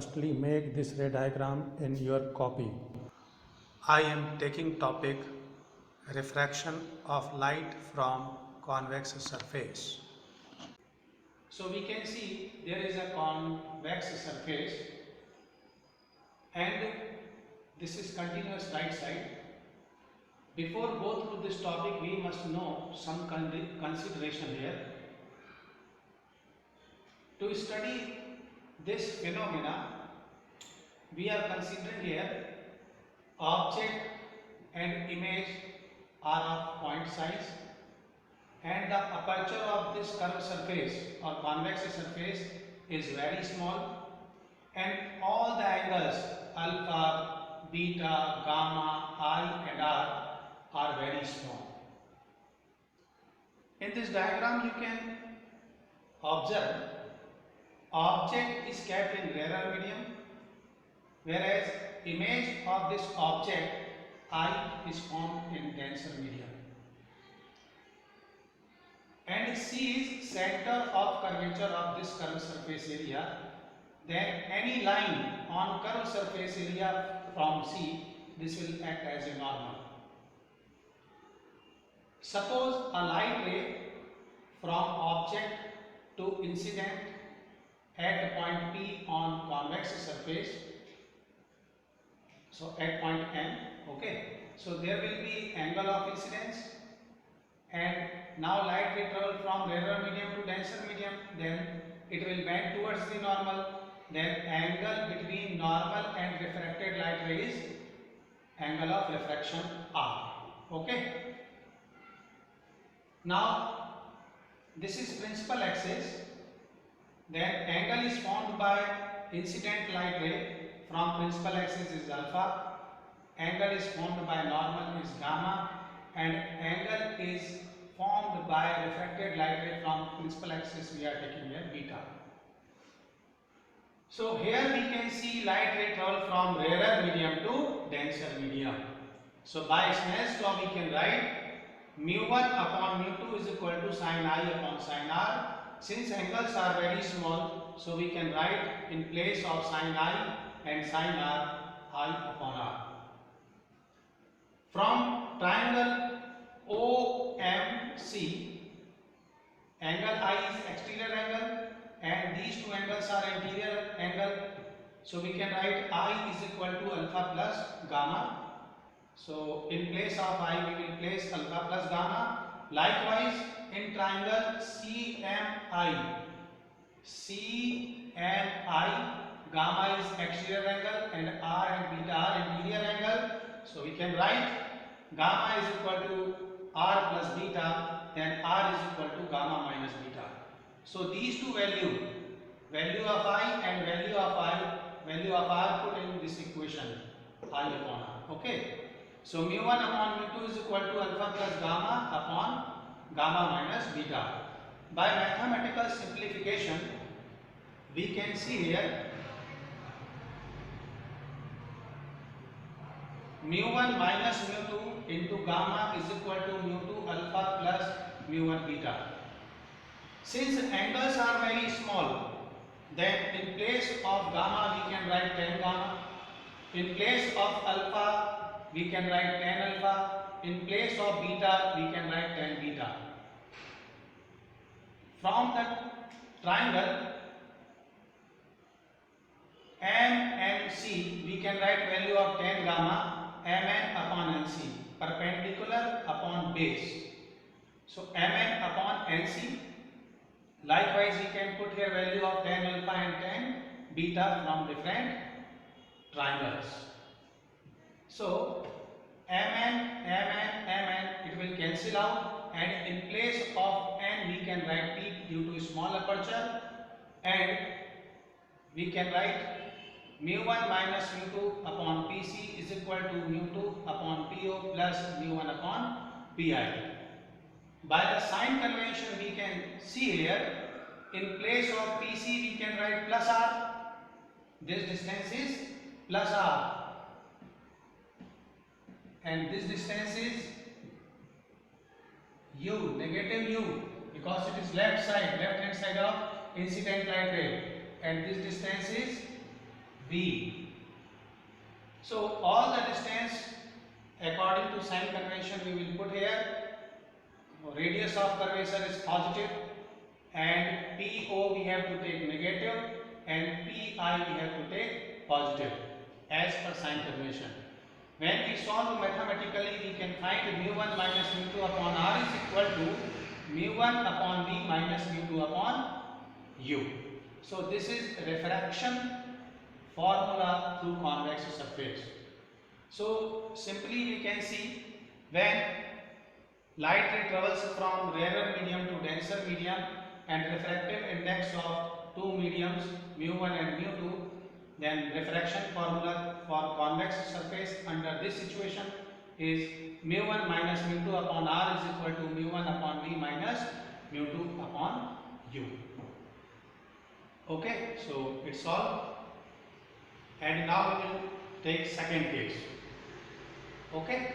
firstly make this ray diagram in your copy. I am taking topic refraction of light from convex surface. So we can see there is a convex surface and this is continuous right side. Before go through this topic, we must know some consideration here. To study this phenomena, we are considering here object and image are of point size and the aperture of this curved surface or convex surface is very small and all the angles alpha, beta, gamma, I and R are very small. In this diagram you can observe object is kept in rarer medium whereas image of this object I is formed in denser medium. And C is center of curvature of this curved surface area. Then any line on curved surface area from C, this will act as a normal. Suppose a light ray from object to incident at point P on convex surface. So at point N, okay. So there will be angle of incidence and now light will travel from rarer medium to denser medium, then it will bend towards the normal, then angle between normal and refracted light ray is angle of refraction R, okay. Now this is principal axis, then angle is formed by incident light ray from principal axis is alpha, angle is formed by normal is gamma and angle is formed by refracted light ray from principal axis we are taking here beta. So here we can see light ray travel from rarer medium to denser medium. So by Snell's law we can write mu1 upon mu2 is equal to sin I upon sin R. Since angles are very small, so we can write in place of sin I and sin R, I upon R. From triangle OMC, angle I is exterior angle and these two angles are interior angle. So we can write I is equal to alpha plus gamma. So in place of I we will place alpha plus gamma. Likewise in triangle CMI, gamma is exterior angle and R and beta are interior angle. So we can write gamma is equal to R plus beta, then R is equal to gamma minus beta. So these two value of I and value of R put in this equation I upon R, okay. So mu1 upon mu2 is equal to alpha plus gamma upon gamma minus beta. By mathematical simplification, we can see here mu1 minus mu2 into gamma is equal to mu2 alpha plus mu1 beta. Since angles are very small, then in place of gamma we can write tan gamma. In place of alpha we can write tan alpha. In place of beta we can write tan beta. From the triangle MNC we can write value of tan gamma Mn upon Nc, perpendicular upon base. So Mn upon Nc. Likewise we can put here value of tan alpha and tan beta from different triangles. So Mn, it will cancel out and in place of N we can write P due to small aperture and we can write mu1 minus mu2 upon Pc is equal to mu2 upon Po plus mu1 upon Pi. By the sign convention we can see here in place of Pc we can write plus R. This distance is plus R and this distance is U, negative U, because it is left hand side of incident light ray, and this distance is B. So all the distance according to sign convention we will put here. Radius of curvature is positive and PO we have to take negative and PI we have to take positive as per sign convention. When we solve mathematically, we can find mu1 minus mu2 upon r is equal to mu1 upon v minus mu2 upon u. So this is refraction formula through convex surface. So simply we can see when light ray travels from rarer medium to denser medium and refractive index of two mediums mu1 and mu2, then refraction formula for convex surface under this situation is mu1 minus mu2 upon r is equal to mu1 upon v minus mu2 upon u. Okay, so it's all. And now we will take second case. Okay.